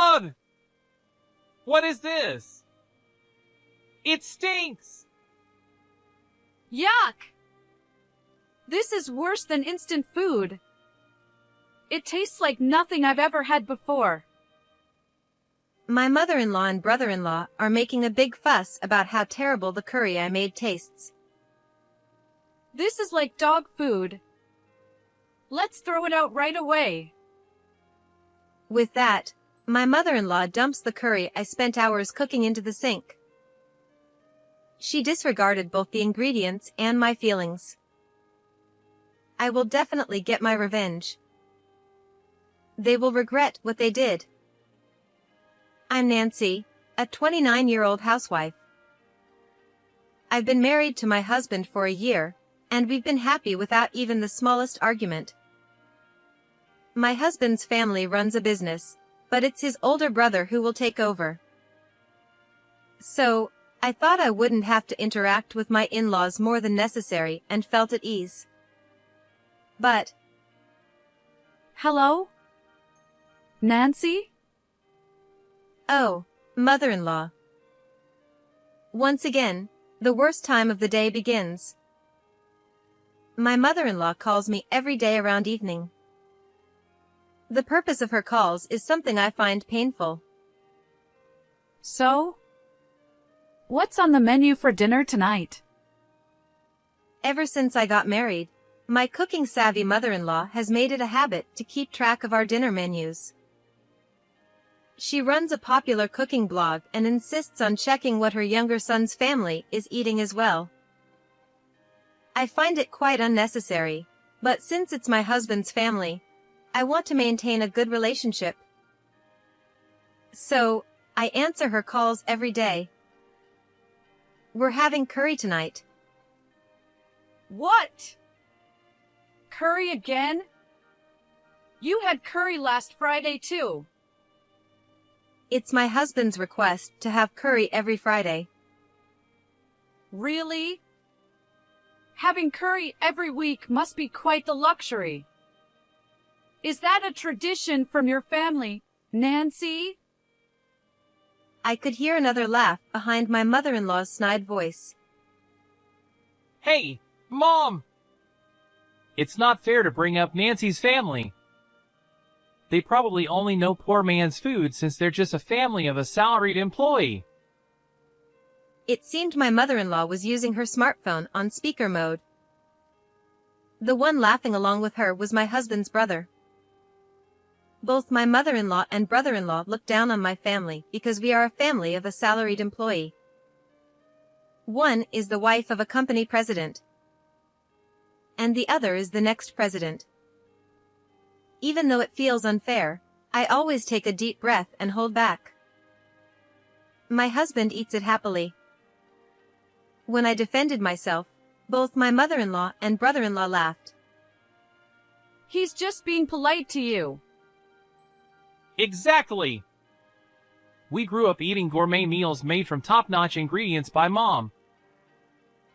Ugh! What is this? It stinks! Yuck! This is worse than instant food. It tastes like nothing I've ever had before. My mother-in-law and brother-in-law are making a big fuss about how terrible the curry I made tastes. This is like dog food. Let's throw it out right away. With that, my mother-in-law dumps the curry I spent hours cooking into the sink. She disregarded both the ingredients and my feelings. I will definitely get my revenge. They will regret what they did. I'm Nancy, a 29-year-old housewife. I've been married to my husband for a year, and we've been happy without even the smallest argument. My husband's family runs a business, but it's his older brother who will take over. So, I thought I wouldn't have to interact with my in-laws more than necessary and felt at ease. But... Hello? Nancy? Oh, mother-in-law. Once again, the worst time of the day begins. My mother-in-law calls me every day around evening. The purpose of her calls is something I find painful. So? What's on the menu for dinner tonight? Ever since I got married, my cooking-savvy mother-in-law has made it a habit to keep track of our dinner menus. She runs a popular cooking blog and insists on checking what her younger son's family is eating as well. I find it quite unnecessary, but since it's my husband's family, I want to maintain a good relationship. So, I answer her calls every day. We're having curry tonight. What? Curry again? You had curry last Friday too. It's my husband's request to have curry every Friday. Really? Having curry every week must be quite the luxury. Is that a tradition from your family, Nancy? I could hear another laugh behind my mother-in-law's snide voice. Hey, Mom! It's not fair to bring up Nancy's family. They probably only know poor man's food since they're just a family of a salaried employee. It seemed my mother-in-law was using her smartphone on speaker mode. The one laughing along with her was my husband's brother. Both my mother-in-law and brother-in-law look down on my family because we are a family of a salaried employee. One is the wife of a company president, and the other is the next president. Even though it feels unfair, I always take a deep breath and hold back. My husband eats it happily. When I defended myself, both my mother-in-law and brother-in-law laughed. He's just being polite to you. Exactly! We grew up eating gourmet meals made from top-notch ingredients by Mom.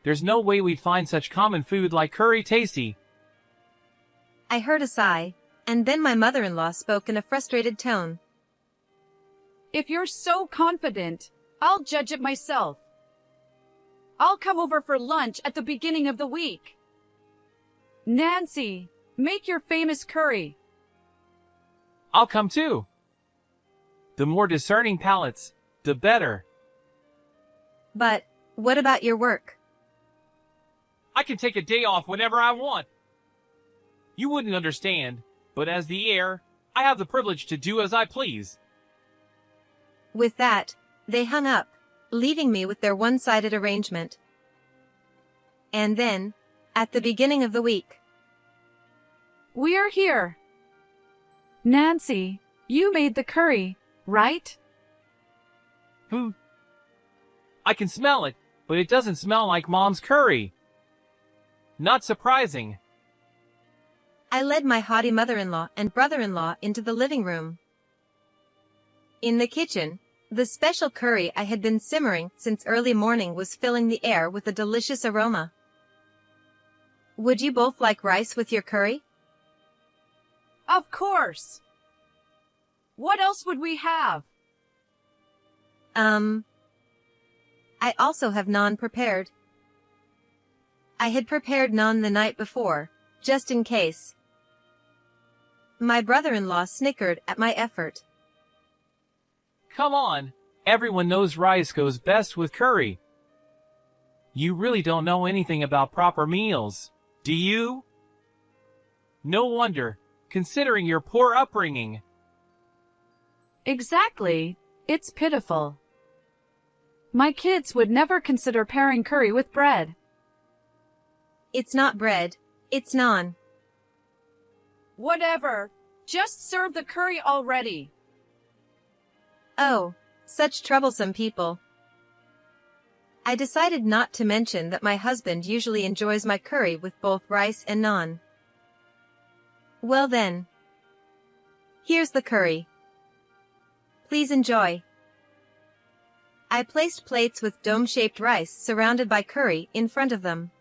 There's no way we'd find such common food like curry tasty. I heard a sigh, and then my mother-in-law spoke in a frustrated tone. If you're so confident, I'll judge it myself. I'll come over for lunch at the beginning of the week. Nancy, make your famous curry. I'll come too. The more discerning palates, the better. But, what about your work? I can take a day off whenever I want. You wouldn't understand, but as the heir, I have the privilege to do as I please. With that, they hung up, leaving me with their one-sided arrangement. And then, at the beginning of the week, We're here. Nancy, you made the curry, right? I can smell it, but it doesn't smell like Mom's curry. Not surprising. I led my haughty mother-in-law and brother-in-law into the living room. In the kitchen, the special curry I had been simmering since early morning was filling the air with a delicious aroma. Would you both like rice with your curry? Of course. What else would we have? I also have naan prepared. I had prepared naan the night before, just in case. My brother-in-law snickered at my effort. Come on, everyone knows rice goes best with curry. You really don't know anything about proper meals, do you? No wonder, considering your poor upbringing. Exactly. It's pitiful. My kids would never consider pairing curry with bread. It's not bread, it's naan. Whatever. Just serve the curry already. Oh, such troublesome people. I decided not to mention that my husband usually enjoys my curry with both rice and naan. Well then. Here's the curry. Please enjoy. I placed plates with dome-shaped rice surrounded by curry in front of them.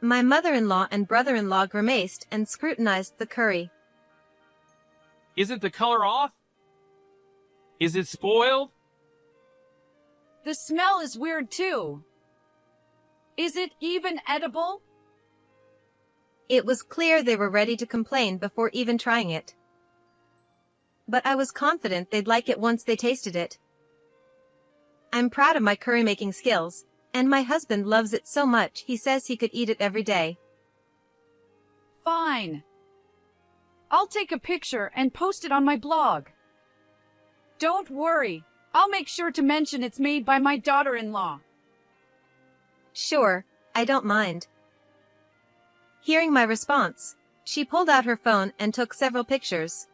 My mother-in-law and brother-in-law grimaced and scrutinized the curry. Isn't the color off? Is it spoiled? The smell is weird too. Is it even edible? It was clear they were ready to complain before even trying it. But I was confident they'd like it once they tasted it. I'm proud of my curry-making skills, and my husband loves it so much he says he could eat it every day. Fine. I'll take a picture and post it on my blog. Don't worry, I'll make sure to mention it's made by my daughter-in-law. Sure, I don't mind. Hearing my response, she pulled out her phone and took several pictures.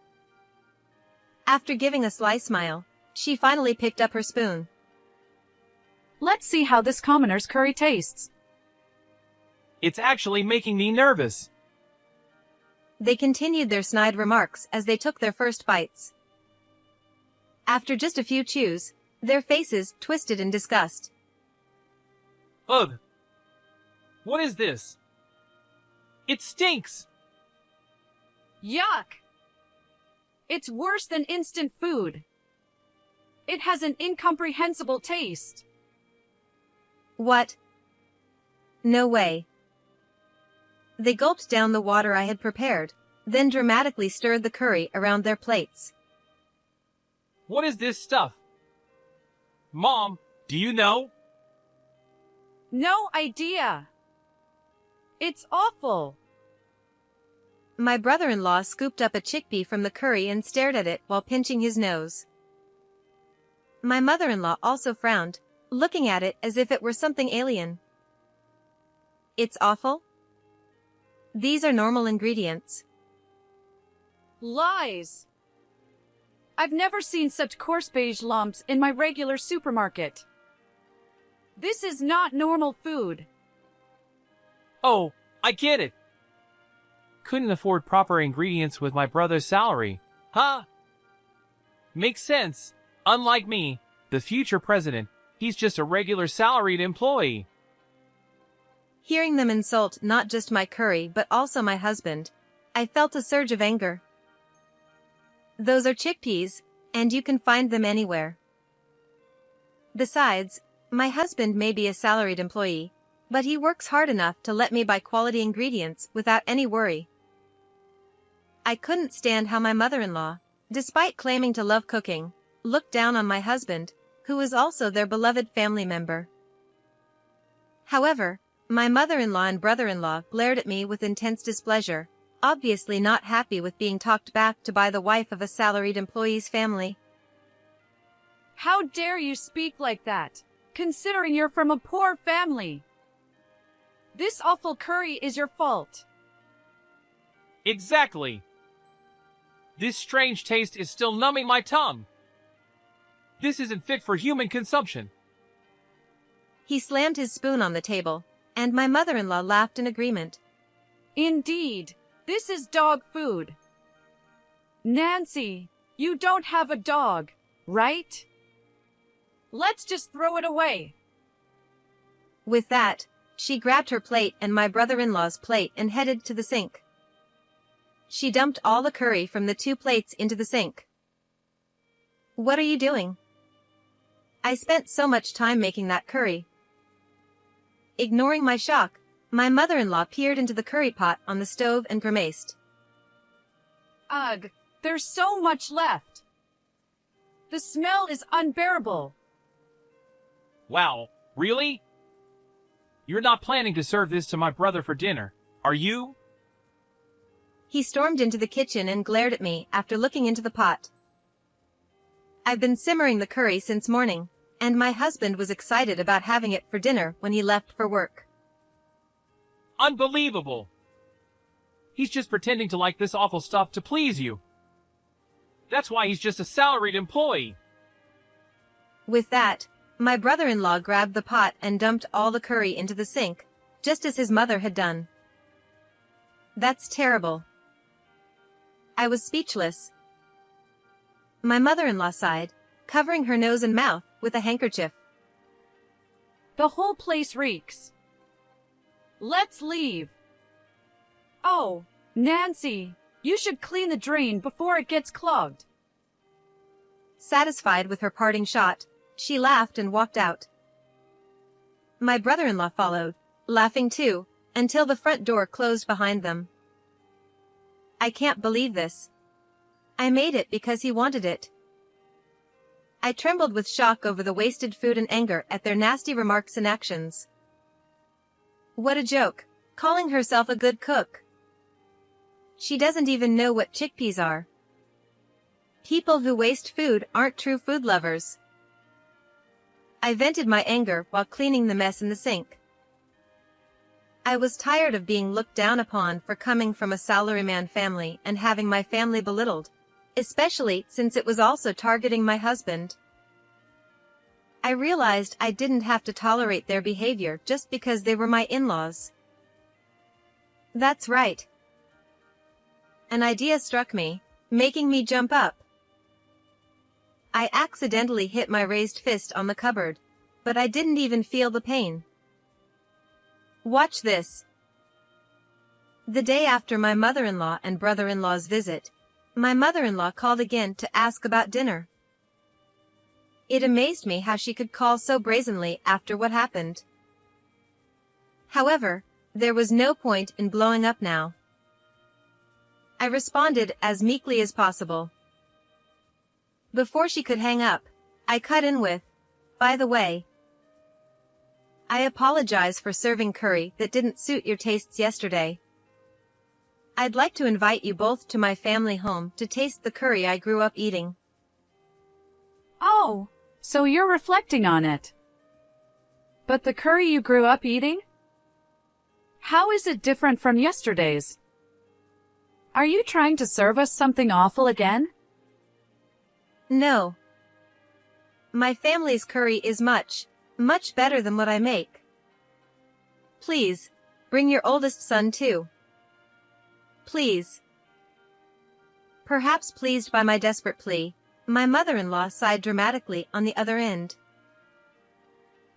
After giving a sly smile, she finally picked up her spoon. Let's see how this commoner's curry tastes. It's actually making me nervous. They continued their snide remarks as they took their first bites. After just a few chews, their faces twisted in disgust. Ugh! What is this? It stinks! Yuck! It's worse than instant food. It has an incomprehensible taste. What? No way. They gulped down the water I had prepared, then dramatically stirred the curry around their plates. What is this stuff? Mom, do you know? No idea. It's awful. My brother-in-law scooped up a chickpea from the curry and stared at it while pinching his nose. My mother-in-law also frowned, looking at it as if it were something alien. It's awful? These are normal ingredients. Lies. I've never seen such coarse beige lumps in my regular supermarket. This is not normal food. Oh, I get it. Couldn't afford proper ingredients with my brother's salary. Huh? Makes sense. Unlike me, the future president, he's just a regular salaried employee. Hearing them insult not just my curry but also my husband, I felt a surge of anger. Those are chickpeas, and you can find them anywhere. Besides, my husband may be a salaried employee, but he works hard enough to let me buy quality ingredients without any worry. I couldn't stand how my mother-in-law, despite claiming to love cooking, looked down on my husband, who is also their beloved family member. However, my mother-in-law and brother-in-law glared at me with intense displeasure, obviously not happy with being talked back to by the wife of a salaried employee's family. How dare you speak like that, considering you're from a poor family? This awful curry is your fault. Exactly. This strange taste is still numbing my tongue. This isn't fit for human consumption. He slammed his spoon on the table, and my mother-in-law laughed in agreement. Indeed, this is dog food. Nancy, you don't have a dog, right? Let's just throw it away. With that, she grabbed her plate and my brother-in-law's plate and headed to the sink. She dumped all the curry from the 2 plates into the sink. "What are you doing? I spent so much time making that curry." Ignoring my shock, my mother-in-law peered into the curry pot on the stove and grimaced. Ugh, there's so much left. The smell is unbearable. Wow, really? You're not planning to serve this to my brother for dinner, are you? He stormed into the kitchen and glared at me after looking into the pot. I've been simmering the curry since morning, and my husband was excited about having it for dinner when he left for work. Unbelievable! He's just pretending to like this awful stuff to please you. That's why he's just a salaried employee. With that, my brother-in-law grabbed the pot and dumped all the curry into the sink, just as his mother had done. That's terrible. I was speechless. My mother-in-law sighed, covering her nose and mouth with a handkerchief. The whole place reeks. Let's leave. Oh, Nancy, you should clean the drain before it gets clogged. Satisfied with her parting shot, she laughed and walked out. My brother-in-law followed, laughing too, until the front door closed behind them. I can't believe this. I made it because he wanted it. I trembled with shock over the wasted food and anger at their nasty remarks and actions. What a joke, calling herself a good cook. She doesn't even know what chickpeas are. People who waste food aren't true food lovers. I vented my anger while cleaning the mess in the sink. I was tired of being looked down upon for coming from a salaryman family and having my family belittled, especially since it was also targeting my husband. I realized I didn't have to tolerate their behavior just because they were my in-laws. That's right. An idea struck me, making me jump up. I accidentally hit my raised fist on the cupboard, but I didn't even feel the pain. Watch this. The day after my mother-in-law and brother-in-law's visit, my mother-in-law called again to ask about dinner. It amazed me how she could call so brazenly after what happened. However, there was no point in blowing up now. I responded as meekly as possible. Before she could hang up, I cut in with, "By the way, I apologize for serving curry that didn't suit your tastes yesterday. I'd like to invite you both to my family home to taste the curry I grew up eating." Oh, so you're reflecting on it. But the curry you grew up eating? How is it different from yesterday's? Are you trying to serve us something awful again? No. My family's curry is much, much better than what I make. Please, bring your oldest son too. Please. Perhaps pleased by my desperate plea, my mother-in-law sighed dramatically on the other end.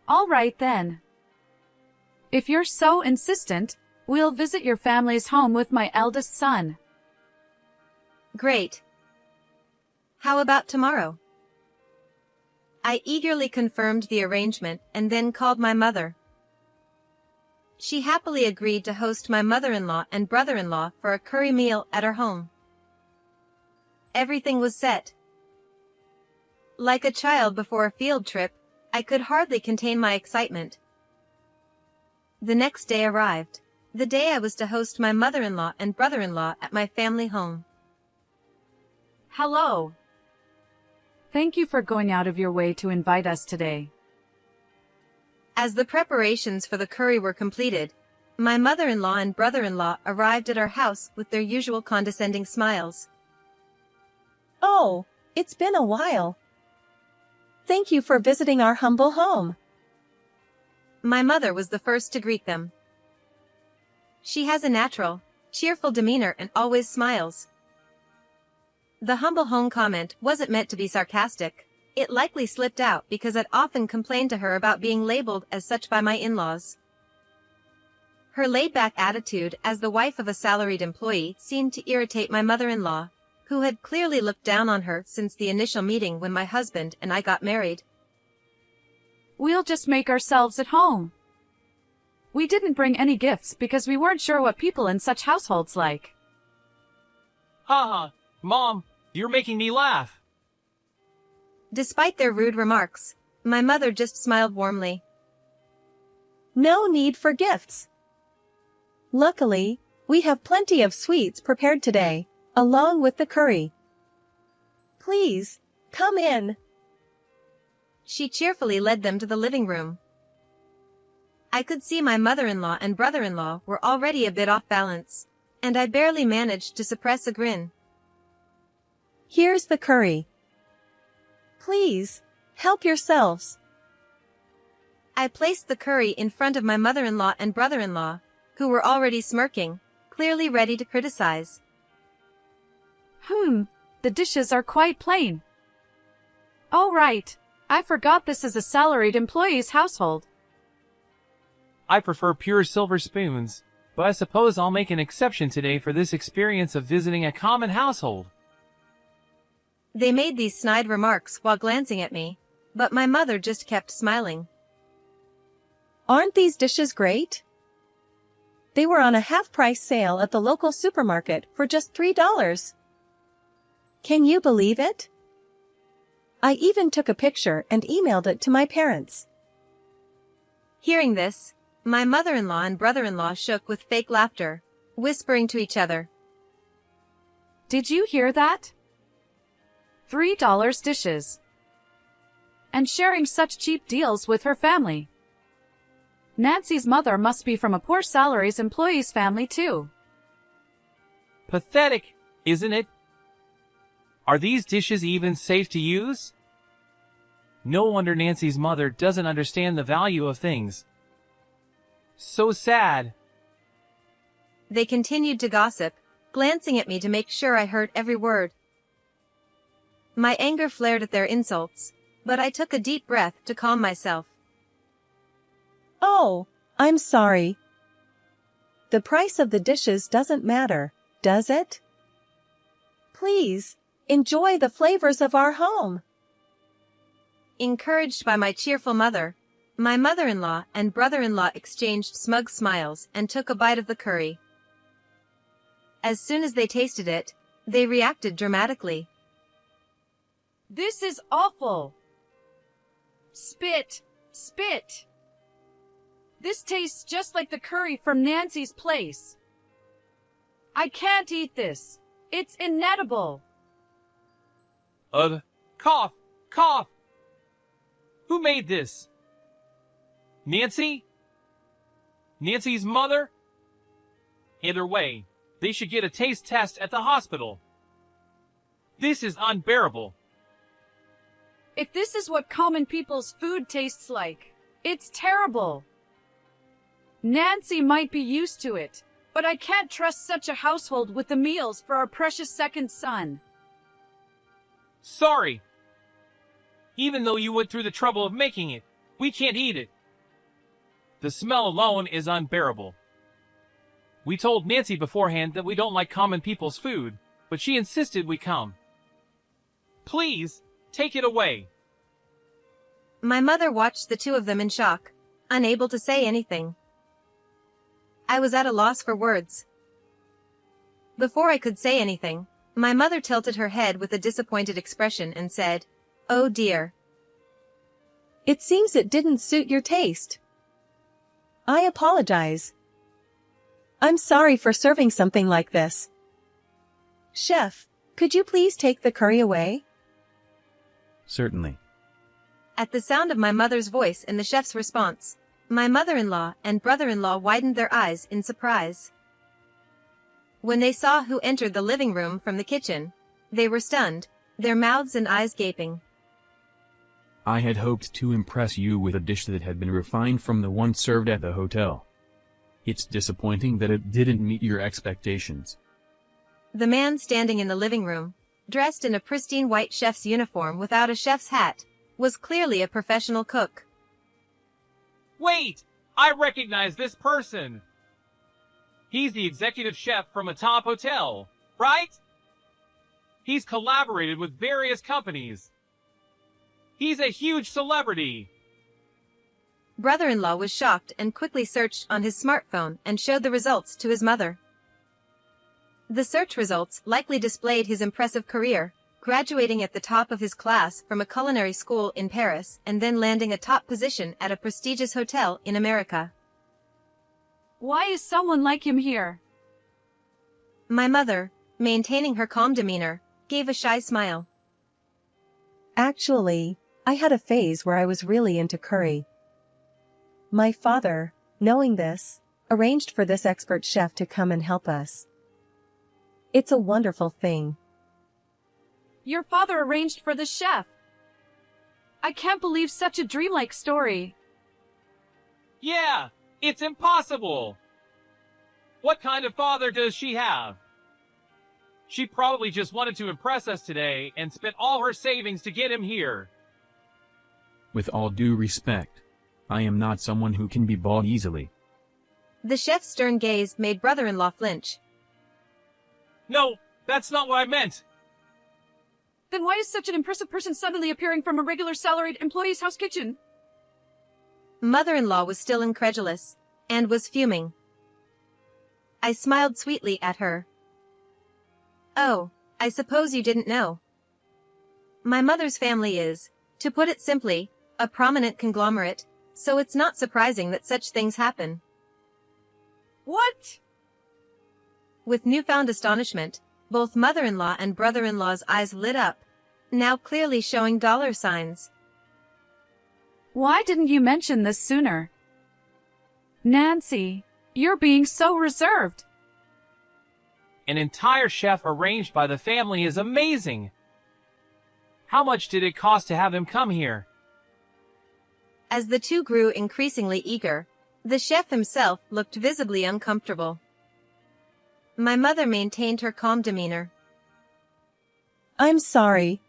All right then. If you're so insistent, we'll visit your family's home with my eldest son. Great. How about tomorrow? I eagerly confirmed the arrangement and then called my mother. She happily agreed to host my mother-in-law and brother-in-law for a curry meal at our home. Everything was set. Like a child before a field trip, I could hardly contain my excitement. The next day arrived, the day I was to host my mother-in-law and brother-in-law at my family home. Hello. Thank you for going out of your way to invite us today. As the preparations for the curry were completed, my mother-in-law and brother-in-law arrived at our house with their usual condescending smiles. "Oh, it's been a while. Thank you for visiting our humble home." My mother was the first to greet them. She has a natural, cheerful demeanor and always smiles. The humble home comment wasn't meant to be sarcastic. It likely slipped out because I'd often complained to her about being labeled as such by my in-laws. Her laid-back attitude as the wife of a salaried employee seemed to irritate my mother-in-law, who had clearly looked down on her since the initial meeting when my husband and I got married. We'll just make ourselves at home. We didn't bring any gifts because we weren't sure what people in such households like. Haha, Mom, you're making me laugh. Despite their rude remarks, my mother just smiled warmly. No need for gifts. Luckily, we have plenty of sweets prepared today, along with the curry. Please, come in. She cheerfully led them to the living room. I could see my mother-in-law and brother-in-law were already a bit off balance, and I barely managed to suppress a grin. Here's the curry. Please, help yourselves. I placed the curry in front of my mother-in-law and brother-in-law, who were already smirking, clearly ready to criticize. The dishes are quite plain. Oh right, I forgot this is a salaried employee's household. I prefer pure silver spoons, but I suppose I'll make an exception today for this experience of visiting a common household. They made these snide remarks while glancing at me, but my mother just kept smiling. Aren't these dishes great? They were on a half-price sale at the local supermarket for just $3. Can you believe it? I even took a picture and emailed it to my parents. Hearing this, my mother-in-law and brother-in-law shook with fake laughter, whispering to each other. Did you hear that? $3 dishes. And sharing such cheap deals with her family. Nancy's mother must be from a poor salaries employee's family too. Pathetic, isn't it? Are these dishes even safe to use? No wonder Nancy's mother doesn't understand the value of things. So sad. They continued to gossip, glancing at me to make sure I heard every word. My anger flared at their insults, but I took a deep breath to calm myself. Oh, I'm sorry. The price of the dishes doesn't matter, does it? Please, enjoy the flavors of our home. Encouraged by my cheerful mother, my mother-in-law and brother-in-law exchanged smug smiles and took a bite of the curry. As soon as they tasted it, they reacted dramatically. This is awful. Spit, spit. This tastes just like the curry from Nancy's place. I can't eat this. It's inedible. Cough, cough. Who made this? Nancy? Nancy's mother? Either way, they should get a taste test at the hospital. This is unbearable. If this is what common people's food tastes like, it's terrible. Nancy might be used to it, but I can't trust such a household with the meals for our precious second son. Sorry. Even though you went through the trouble of making it, we can't eat it. The smell alone is unbearable. We told Nancy beforehand that we don't like common people's food, but she insisted we come. Please, take it away. My mother watched the two of them in shock, unable to say anything. I was at a loss for words. Before I could say anything, my mother tilted her head with a disappointed expression and said, "Oh dear." It seems it didn't suit your taste. I apologize. I'm sorry for serving something like this. Chef, could you please take the curry away? Certainly. At the sound of my mother's voice and the chef's response, my mother-in-law and brother-in-law widened their eyes in surprise. When they saw who entered the living room from the kitchen, they were stunned, their mouths and eyes gaping. I had hoped to impress you with a dish that had been refined from the one served at the hotel. It's disappointing that it didn't meet your expectations. The man standing in the living room, dressed in a pristine white chef's uniform without a chef's hat, was clearly a professional cook. Wait! I recognize this person! He's the executive chef from a top hotel, right? He's collaborated with various companies. He's a huge celebrity. Brother-in-law was shocked and quickly searched on his smartphone and showed the results to his mother. The search results likely displayed his impressive career, graduating at the top of his class from a culinary school in Paris and then landing a top position at a prestigious hotel in America. Why is someone like him here? My mother, maintaining her calm demeanor, gave a shy smile. Actually, I had a phase where I was really into curry. My father, knowing this, arranged for this expert chef to come and help us. It's a wonderful thing. Your father arranged for the chef. I can't believe such a dreamlike story. Yeah, it's impossible. What kind of father does she have? She probably just wanted to impress us today and spent all her savings to get him here. With all due respect, I am not someone who can be bought easily. The chef's stern gaze made brother-in-law flinch. No, that's not what I meant. Then why is such an impressive person suddenly appearing from a regular salaried employee's house kitchen? Mother-in-law was still incredulous, and was fuming. I smiled sweetly at her. Oh, I suppose you didn't know. My mother's family is, to put it simply, a prominent conglomerate, so it's not surprising that such things happen. What? With newfound astonishment, both mother-in-law and brother-in-law's eyes lit up, now clearly showing dollar signs. Why didn't you mention this sooner? Nancy, you're being so reserved. An entire chef arranged by the family is amazing. How much did it cost to have him come here? As the two grew increasingly eager, the chef himself looked visibly uncomfortable. My mother maintained her calm demeanor. I'm sorry.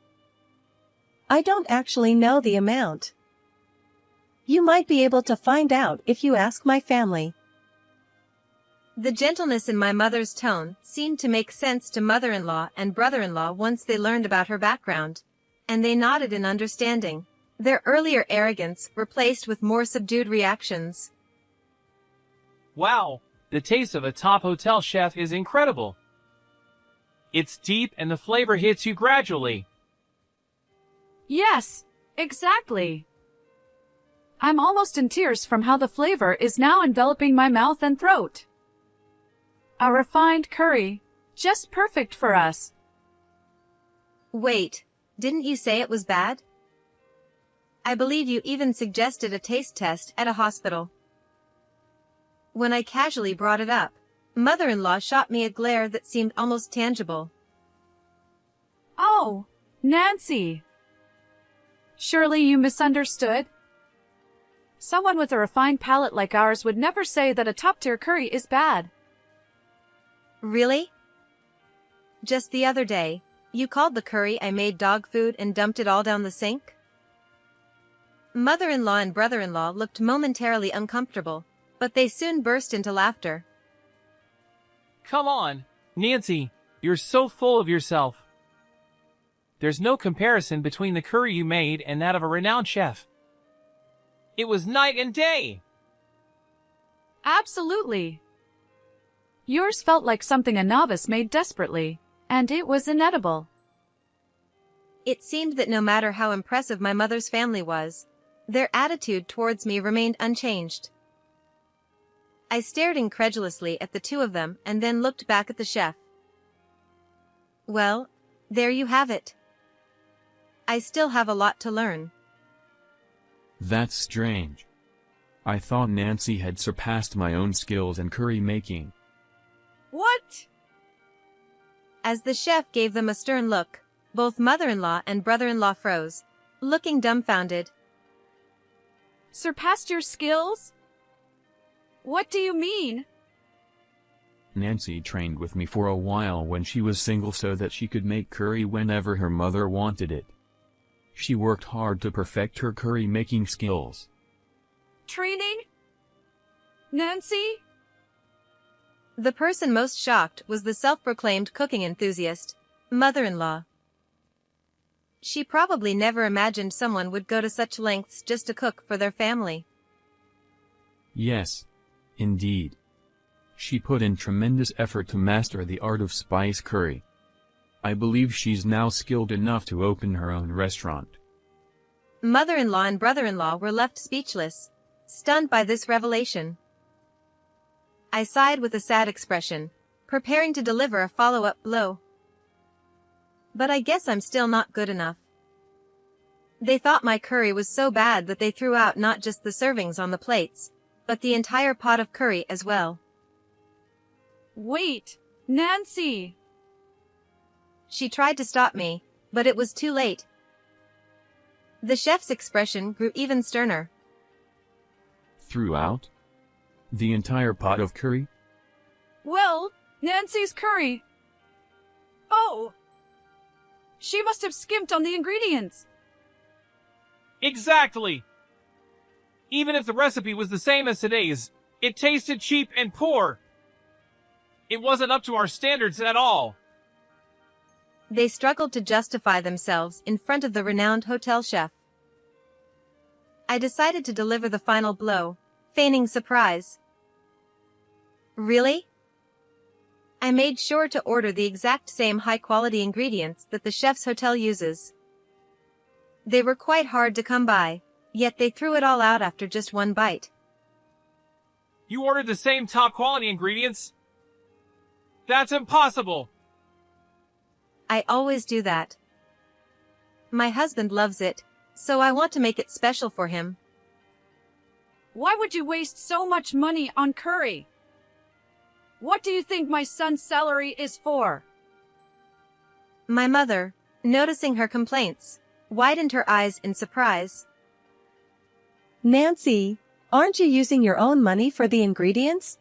I don't actually know the amount. You might be able to find out if you ask my family. The gentleness in my mother's tone seemed to make sense to mother-in-law and brother-in-law once they learned about her background, and they nodded in understanding, their earlier arrogance replaced with more subdued reactions. Wow, the taste of a top hotel chef is incredible. It's deep and the flavor hits you gradually. Yes, exactly. I'm almost in tears from how the flavor is now enveloping my mouth and throat. A refined curry, just perfect for us. Wait, didn't you say it was bad? I believe you even suggested a taste test at a hospital. When I casually brought it up, mother-in-law shot me a glare that seemed almost tangible. Oh, Nancy. Surely you misunderstood? Someone with a refined palate like ours would never say that a top-tier curry is bad. Really? Just the other day, you called the curry I made dog food and dumped it all down the sink? Mother-in-law and brother-in-law looked momentarily uncomfortable, but they soon burst into laughter. Come on, Nancy, you're so full of yourself. There's no comparison between the curry you made and that of a renowned chef. It was night and day. Absolutely. Yours felt like something a novice made desperately, and it was inedible. It seemed that no matter how impressive my mother's family was, their attitude towards me remained unchanged. I stared incredulously at the two of them and then looked back at the chef. Well, there you have it. I still have a lot to learn. That's strange. I thought Nancy had surpassed my own skills in curry making. What? As the chef gave them a stern look, both mother-in-law and brother-in-law froze, looking dumbfounded. Surpassed your skills? What do you mean? Nancy trained with me for a while when she was single so that she could make curry whenever her mother wanted it. She worked hard to perfect her curry making skills. Training? Nancy? The person most shocked was the self-proclaimed cooking enthusiast, mother-in-law. She probably never imagined someone would go to such lengths just to cook for their family. Yes. Indeed. She put in tremendous effort to master the art of spice curry. I believe she's now skilled enough to open her own restaurant. Mother-in-law and brother-in-law were left speechless, stunned by this revelation. I sighed with a sad expression, preparing to deliver a follow-up blow. But I guess I'm still not good enough. They thought my curry was so bad that they threw out not just the servings on the plates, but the entire pot of curry as well. Wait, Nancy! She tried to stop me, but it was too late. The chef's expression grew even sterner. Threw out? The entire pot of curry? Well, Nancy's curry. Oh! She must have skimped on the ingredients. Exactly! Even if the recipe was the same as today's, it tasted cheap and poor. It wasn't up to our standards at all. They struggled to justify themselves in front of the renowned hotel chef. I decided to deliver the final blow, feigning surprise. Really? I made sure to order the exact same high-quality ingredients that the chef's hotel uses. They were quite hard to come by, yet they threw it all out after just one bite. You ordered the same top-quality ingredients? That's impossible! I always do that. My husband loves it, so I want to make it special for him. Why would you waste so much money on curry? What do you think my son's salary is for? My mother, noticing her complaints, widened her eyes in surprise. Nancy, aren't you using your own money for the ingredients?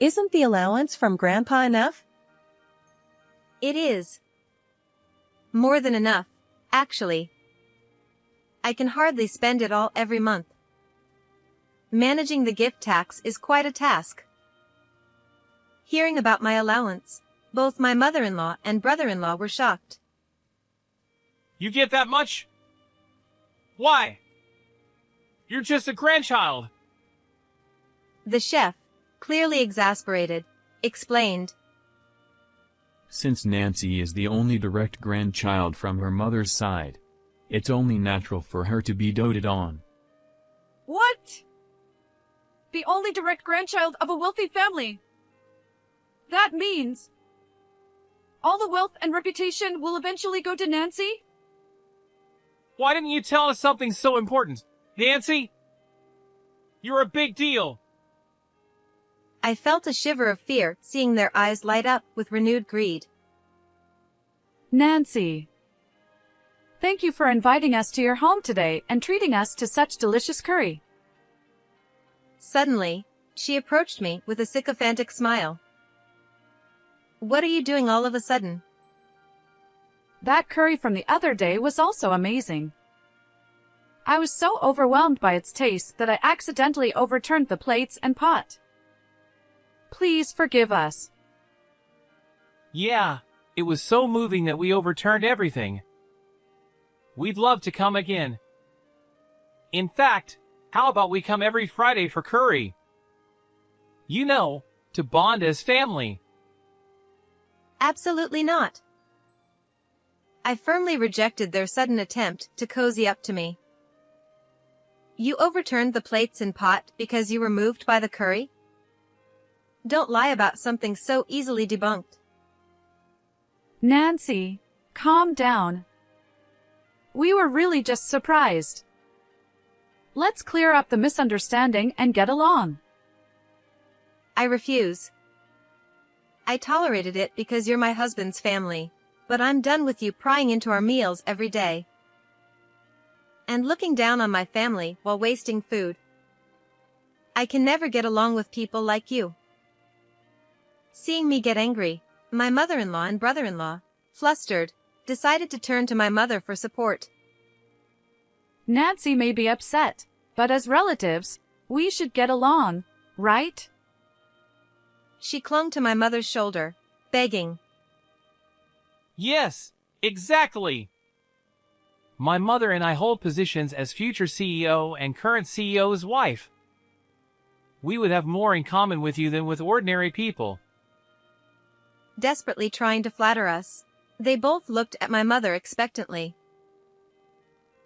Isn't the allowance from Grandpa enough? It is. More than enough, actually. I can hardly spend it all every month. Managing the gift tax is quite a task. Hearing about my allowance, both my mother-in-law and brother-in-law were shocked. You get that much? Why? You're just a grandchild. The chef, clearly exasperated, explained. Since Nancy is the only direct grandchild from her mother's side, it's only natural for her to be doted on. What? The only direct grandchild of a wealthy family. That means all the wealth and reputation will eventually go to Nancy? Why didn't you tell us something so important? Nancy? You're a big deal. I felt a shiver of fear seeing their eyes light up with renewed greed. Nancy, thank you for inviting us to your home today and treating us to such delicious curry. Suddenly, she approached me with a sycophantic smile. What are you doing all of a sudden? That curry from the other day was also amazing. I was so overwhelmed by its taste that I accidentally overturned the plates and pot. Please forgive us. Yeah, it was so moving that we overturned everything. We'd love to come again. In fact, how about we come every Friday for curry? You know, to bond as family. Absolutely not. I firmly rejected their sudden attempt to cozy up to me. You overturned the plates and pot because you were moved by the curry? Don't lie about something so easily debunked. Nancy, calm down. We were really just surprised. Let's clear up the misunderstanding and get along. I refuse. I tolerated it because you're my husband's family, but I'm done with you prying into our meals every day. And looking down on my family while wasting food. I can never get along with people like you. Seeing me get angry, my mother-in-law and brother-in-law, flustered, decided to turn to my mother for support. Nancy may be upset, but as relatives, we should get along, right? She clung to my mother's shoulder, begging. Yes, exactly. My mother and I hold positions as future CEO and current CEO's wife. We would have more in common with you than with ordinary people. Desperately trying to flatter us, they both looked at my mother expectantly.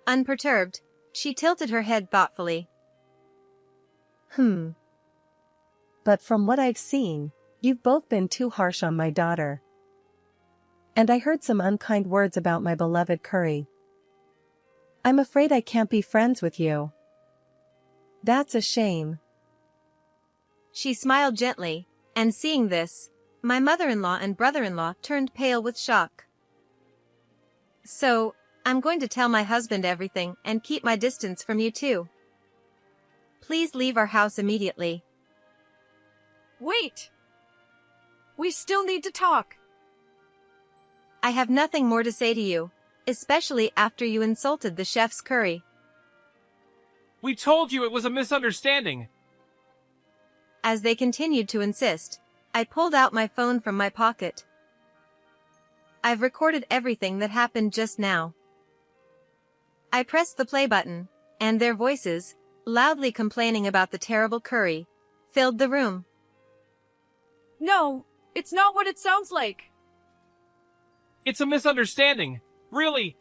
Unperturbed, she tilted her head thoughtfully. But from what I've seen, you've both been too harsh on my daughter. And I heard some unkind words about my beloved Curry. I'm afraid I can't be friends with you. That's a shame. She smiled gently, and seeing this, my mother-in-law and brother-in-law turned pale with shock. So, I'm going to tell my husband everything and keep my distance from you too. Please leave our house immediately. Wait! We still need to talk. I have nothing more to say to you, especially after you insulted the chef's curry. We told you it was a misunderstanding. As they continued to insist, I pulled out my phone from my pocket. I've recorded everything that happened just now. I pressed the play button, and their voices, loudly complaining about the terrible curry, filled the room. No, it's not what it sounds like. It's a misunderstanding. Really.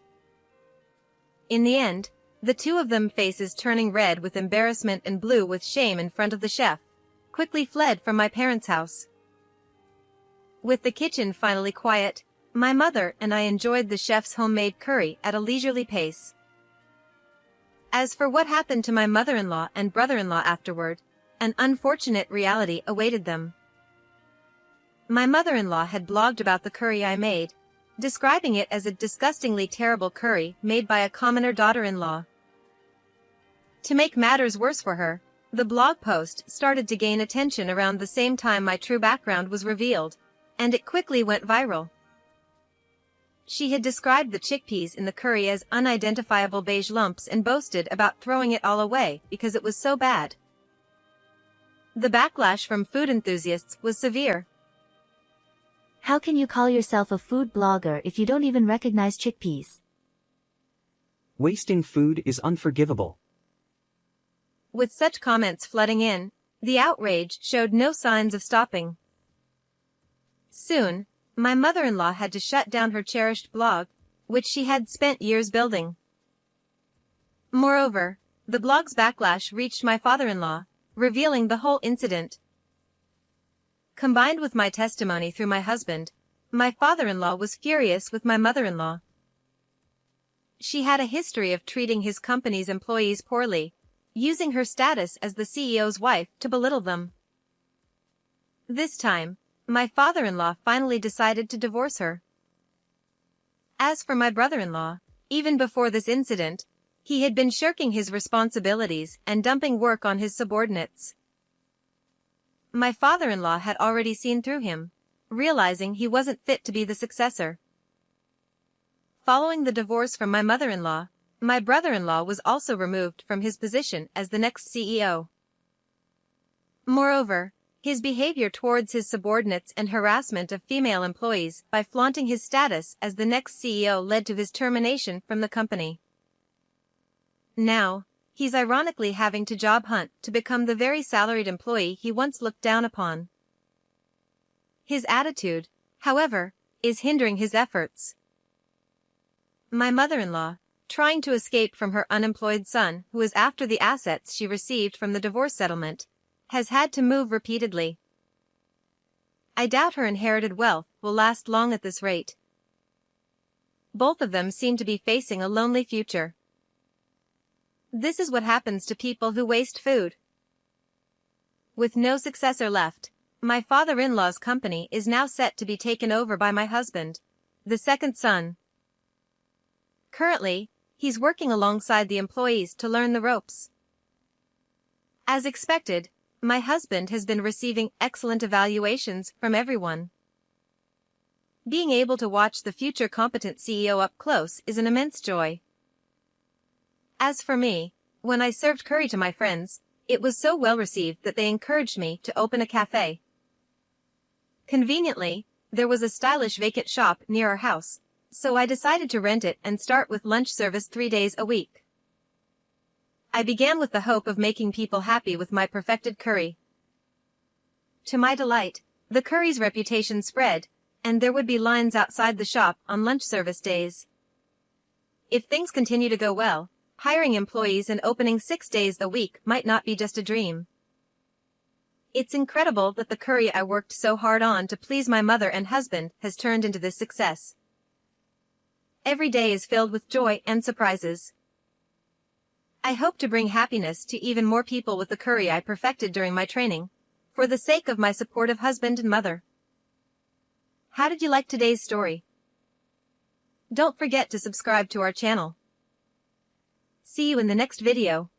In the end, the two of them, faces turning red with embarrassment and blue with shame in front of the chef, quickly fled from my parents' house. With the kitchen finally quiet, my mother and I enjoyed the chef's homemade curry at a leisurely pace. As for what happened to my mother-in-law and brother-in-law afterward, an unfortunate reality awaited them. My mother-in-law had blogged about the curry I made, describing it as a disgustingly terrible curry made by a commoner daughter-in-law. To make matters worse for her, the blog post started to gain attention around the same time my true background was revealed, and it quickly went viral. She had described the chickpeas in the curry as unidentifiable beige lumps and boasted about throwing it all away because it was so bad. The backlash from food enthusiasts was severe. How can you call yourself a food blogger if you don't even recognize chickpeas? Wasting food is unforgivable. With such comments flooding in, the outrage showed no signs of stopping. Soon, my mother-in-law had to shut down her cherished blog, which she had spent years building. Moreover, the blog's backlash reached my father-in-law, revealing the whole incident. Combined with my testimony through my husband, my father-in-law was furious with my mother-in-law. She had a history of treating his company's employees poorly, using her status as the CEO's wife to belittle them. This time, my father-in-law finally decided to divorce her. As for my brother-in-law, even before this incident, he had been shirking his responsibilities and dumping work on his subordinates. My father-in-law had already seen through him, realizing he wasn't fit to be the successor. Following the divorce from my mother-in-law, my brother-in-law was also removed from his position as the next CEO. Moreover, his behavior towards his subordinates and harassment of female employees by flaunting his status as the next CEO led to his termination from the company. Now, he's ironically having to job hunt to become the very salaried employee he once looked down upon. His attitude, however, is hindering his efforts. My mother-in-law, trying to escape from her unemployed son who is after the assets she received from the divorce settlement, has had to move repeatedly. I doubt her inherited wealth will last long at this rate. Both of them seem to be facing a lonely future. This is what happens to people who waste food. With no successor left, my father-in-law's company is now set to be taken over by my husband, the second son. Currently, he's working alongside the employees to learn the ropes. As expected, my husband has been receiving excellent evaluations from everyone. Being able to watch the future competent CEO up close is an immense joy. As for me, when I served curry to my friends, it was so well received that they encouraged me to open a cafe. Conveniently, there was a stylish vacant shop near our house, so I decided to rent it and start with lunch service 3 days a week. I began with the hope of making people happy with my perfected curry. To my delight, the curry's reputation spread, and there would be lines outside the shop on lunch service days. If things continue to go well, hiring employees and opening 6 days a week might not be just a dream. It's incredible that the curry I worked so hard on to please my mother and husband has turned into this success. Every day is filled with joy and surprises. I hope to bring happiness to even more people with the curry I perfected during my training, for the sake of my supportive husband and mother. How did you like today's story? Don't forget to subscribe to our channel. See you in the next video.